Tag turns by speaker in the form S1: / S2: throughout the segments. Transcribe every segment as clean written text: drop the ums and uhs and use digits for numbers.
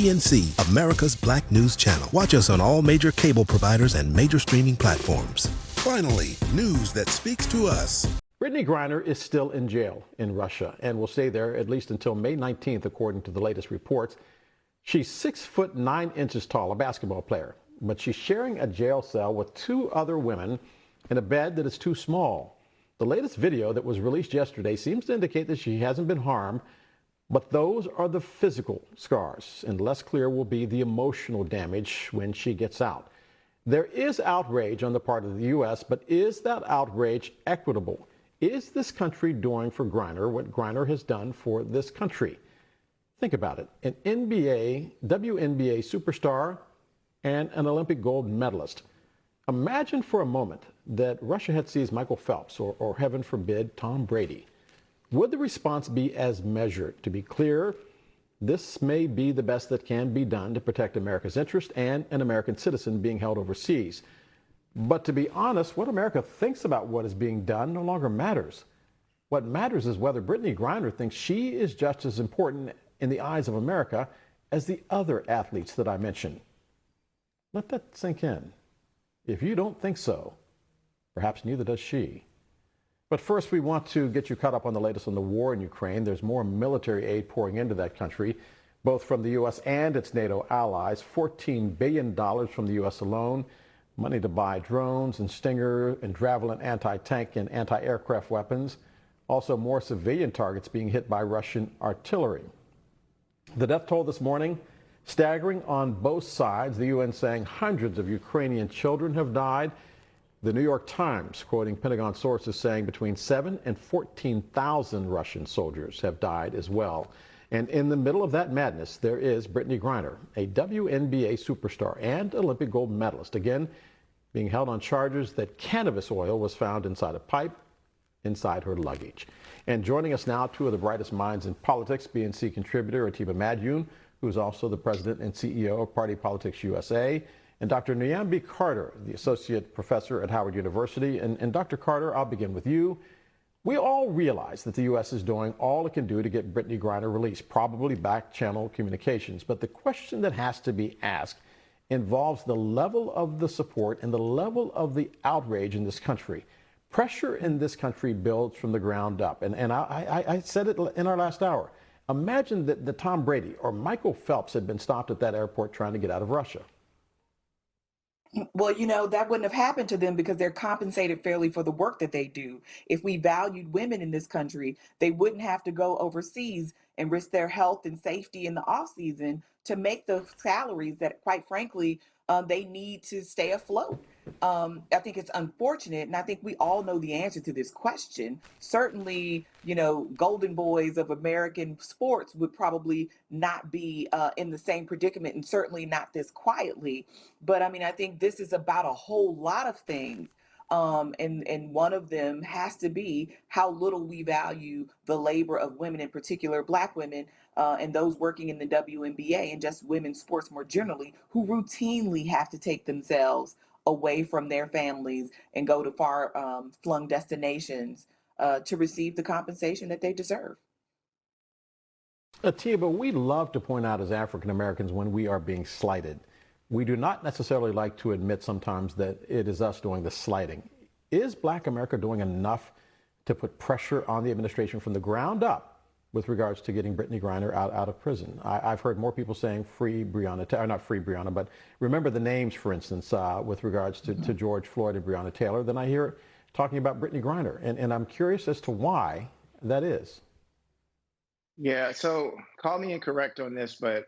S1: PNC, America's Black News Channel. Watch us on all major cable providers and major streaming platforms. Finally, news that speaks to us.
S2: Brittney Griner is still in jail in Russia and will stay there at least until May 19th, according to the latest reports. She's 6'9" tall, a basketball player, but she's sharing a jail cell with two other women in a bed that is too small. The latest video that was released yesterday seems to indicate that she hasn't been harmed, but those are the physical scars, and less clear will be the emotional damage when she gets out. There is outrage on the part of the U.S., but is that outrage equitable? Is this country doing for Griner what Griner has done for this country? Think about it. An WNBA superstar and an Olympic gold medalist. Imagine for a moment that Russia had seized Michael Phelps or heaven forbid, Tom Brady. Would the response be as measured? To be clear, this may be the best that can be done to protect America's interest and an American citizen being held overseas. But to be honest, what America thinks about what is being done no longer matters. What matters is whether Brittney Griner thinks she is just as important in the eyes of America as the other athletes that I mentioned. Let that sink in. If you don't think so, perhaps neither does she. But first, we want to get you caught up on the latest on the war in Ukraine. There's more military aid pouring into that country, both from the U.S. and its NATO allies. $14 billion from the U.S. alone. Money to buy drones and Stinger and Javelin anti-tank and anti-aircraft weapons. Also, more civilian targets being hit by Russian artillery. The death toll this morning, staggering on both sides. The UN saying hundreds of Ukrainian children have died. The New York Times, quoting Pentagon sources, saying between 7,000 and 14,000 Russian soldiers have died as well. And in the middle of that madness, there is Brittney Griner, a WNBA superstar and Olympic gold medalist, again being held on charges that cannabis oil was found inside a pipe inside her luggage. And joining us now, two of the brightest minds in politics, BNC contributor Atiba Madyun, who's also the president and CEO of Party Politics USA, and Dr. Niambi Carter, the associate professor at Howard University. And Dr. Carter, I'll begin with you. We all realize that the U.S. is doing all it can do to get Brittney Griner released, probably back-channel communications. But the question that has to be asked involves the level of the support and the level of the outrage in this country. Pressure in this country builds from the ground up. And I said it in our last hour. Imagine that Tom Brady or Michael Phelps had been stopped at that airport trying to get out of Russia.
S3: Well, that wouldn't have happened to them because they're compensated fairly for the work that they do. If we valued women in this country, they wouldn't have to go overseas and risk their health and safety in the off season to make the salaries that, quite frankly, they need to stay afloat. I think it's unfortunate, and I think we all know the answer to this question. Certainly, golden boys of American sports would probably not be in the same predicament, and certainly not this quietly. But I mean, I think this is about a whole lot of things. And one of them has to be how little we value the labor of women, in particular Black women, and those working in the WNBA and just women's sports more generally, who routinely have to take themselves away from their families and go to far-flung destinations to receive the compensation that they deserve.
S2: Atiba, we love to point out as African Americans when we are being slighted. We do not necessarily like to admit sometimes that it is us doing the slighting. Is Black America doing enough to put pressure on the administration from the ground up with regards to getting Brittney Griner out of prison? I've heard more people saying free Breonna, or not free Breonna, but remember the names, for instance, with regards to George Floyd and Breonna Taylor, than I hear talking about Brittney Griner. And I'm curious as to why that is.
S4: Yeah, so call me incorrect on this, but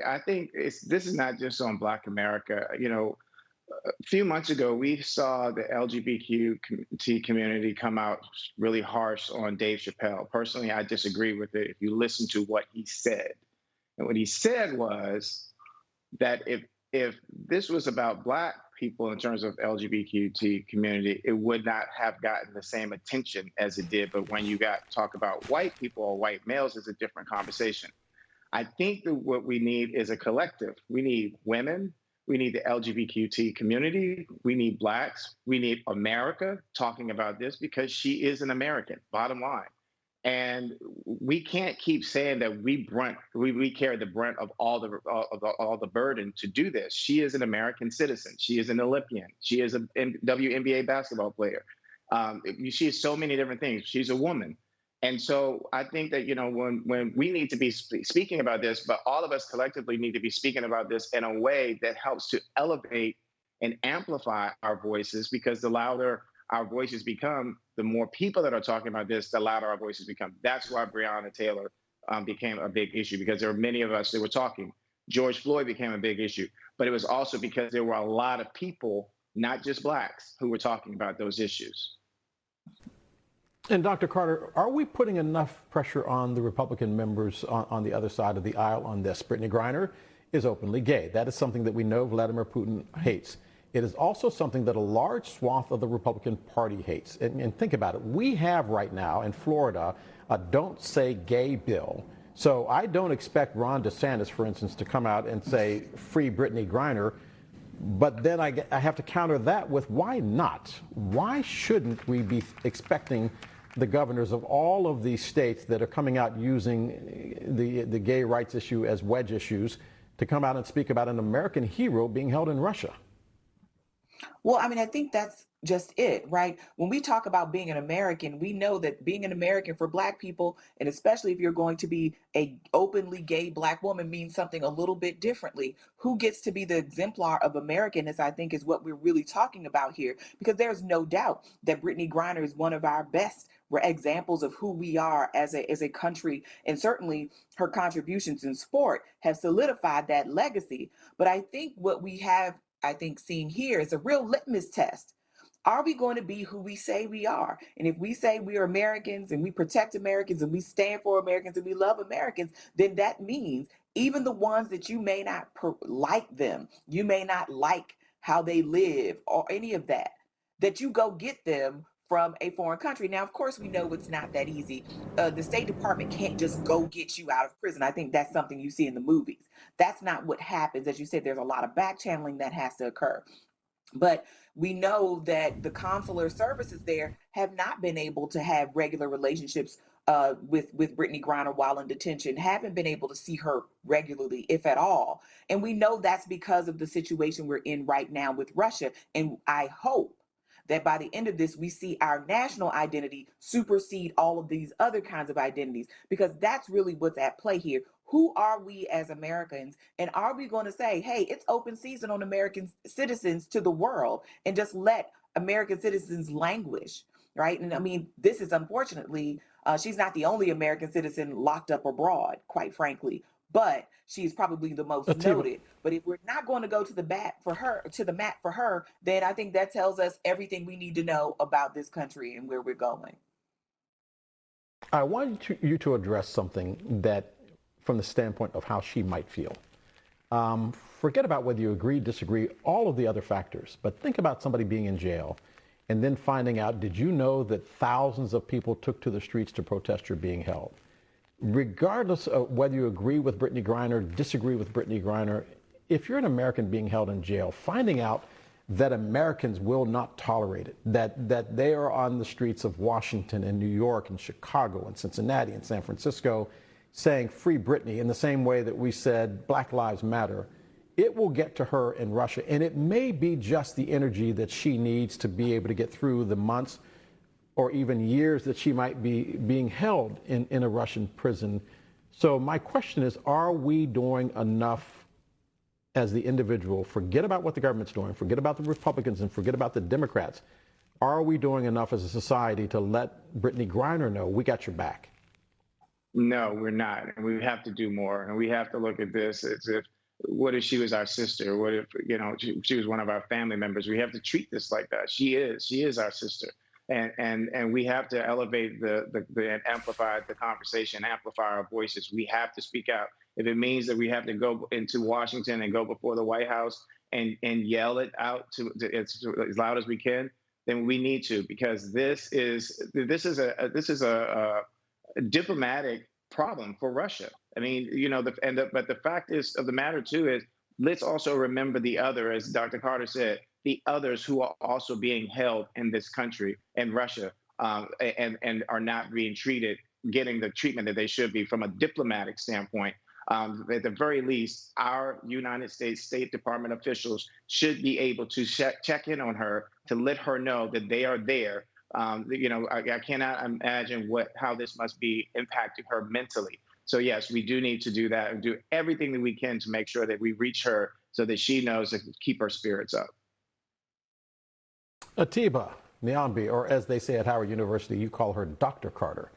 S4: I think this is not just on Black America. A few months ago, we saw the LGBTQ community come out really harsh on Dave Chappelle. Personally, I disagree with it if you listen to what he said. And what he said was that if this was about Black people in terms of LGBT community, it would not have gotten the same attention as it did. But when you talk about white people or white males, it's a different conversation. I think that what we need is a collective. We need women. We need the LGBTQ community. We need Blacks. We need America talking about this because she is an American, bottom line. And we can't keep saying that we carry the brunt of all the burden to do this. She is an American citizen. She is an Olympian. She is a WNBA basketball player. She is so many different things. She's a woman. And so I think that, when we need to be speaking about this, but all of us collectively need to be speaking about this in a way that helps to elevate and amplify our voices, because the louder our voices become, the more people that are talking about this, the louder our voices become. That's why Breonna Taylor became a big issue, because there were many of us that were talking. George Floyd became a big issue, but it was also because there were a lot of people, not just blacks, who were talking about those issues.
S2: And Dr. Carter, are we putting enough pressure on the Republican members on the other side of the aisle on this? Brittney Griner is openly gay. That is something that we know Vladimir Putin hates. It is also something that a large swath of the Republican Party hates. And think about it. We have right now in Florida a Don't Say Gay bill. So I don't expect Ron DeSantis, for instance, to come out and say, free Brittney Griner. But then I have to counter that with, why not? Why shouldn't we be expecting the governors of all of these states that are coming out using the gay rights issue as wedge issues to come out and speak about an American hero being held in Russia?
S3: Well, I mean, I think that's just it, right? When we talk about being an American, we know that being an American for Black people, and especially if you're going to be a openly gay Black woman, means something a little bit differently. Who gets to be the exemplar of Americanness, I think, is what we're really talking about here, because there's no doubt that Brittney Griner is one of our best examples of who we are as a country, and certainly her contributions in sport have solidified that legacy. But I think what we have, I think, seeing here is a real litmus test. Are we going to be who we say we are? And if we say we are Americans and we protect Americans and we stand for Americans and we love Americans, then that means even the ones that you may not like them, you may not like how they live or any of that, that you go get them from a foreign country. Now, of course, we know it's not that easy. The State Department can't just go get you out of prison. I think that's something you see in the movies. That's not what happens. As you said, there's a lot of back channeling that has to occur. But we know that the consular services there have not been able to have regular relationships with Brittney Griner while in detention, haven't been able to see her regularly, if at all. And we know that's because of the situation we're in right now with Russia. And I hope that by the end of this, we see our national identity supersede all of these other kinds of identities, because that's really what's at play here. Who are we as Americans? And are we going to say, hey, it's open season on American citizens to the world, and just let American citizens languish, right? And I mean, this is unfortunately, she's not the only American citizen locked up abroad, quite frankly, but she's probably the most
S2: Atiba,
S3: noted. But if we're not going to go to the mat for her, then I think that tells us everything we need to know about this country and where we're going.
S2: I want you to address something that, from the standpoint of how she might feel. Forget about whether you agree, disagree, all of the other factors, but think about somebody being in jail and then finding out, did you know that thousands of people took to the streets to protest your being held? Regardless of whether you agree with Brittney Griner, disagree with Brittney Griner, if you're an American being held in jail, finding out that Americans will not tolerate it, that they are on the streets of Washington and New York and Chicago and Cincinnati and San Francisco saying free Brittney in the same way that we said Black Lives Matter, it will get to her in Russia. And it may be just the energy that she needs to be able to get through the months or even years that she might be being held in a Russian prison. So my question is, are we doing enough as the individual? Forget about what the government's doing, forget about the Republicans, and forget about the Democrats. Are we doing enough as a society to let Brittney Griner know we got your back?
S4: No, we're not. And we have to do more. And we have to look at this as if, what if she was our sister? What if, she was one of our family members? We have to treat this like that. She is our sister. And we have to elevate and amplify the conversation, amplify our voices. We have to speak out. If it means that we have to go into Washington and go before the White House and yell it out to as loud as we can, then we need to, because this is a diplomatic problem for Russia. I mean, but the fact is of the matter too is, let's also remember the other, as Dr. Carter said, the others who are also being held in this country, in Russia, and are not being treated getting the treatment that they should be from a diplomatic standpoint. At the very least, our United States State Department officials should be able to check in on her to let her know that they are there. I cannot imagine how this must be impacting her mentally. So yes, we do need to do that and do everything that we can to make sure that we reach her so that she knows to keep her spirits up.
S2: Atiba, Niambi, or as they say at Howard University, you call her Dr. Carter.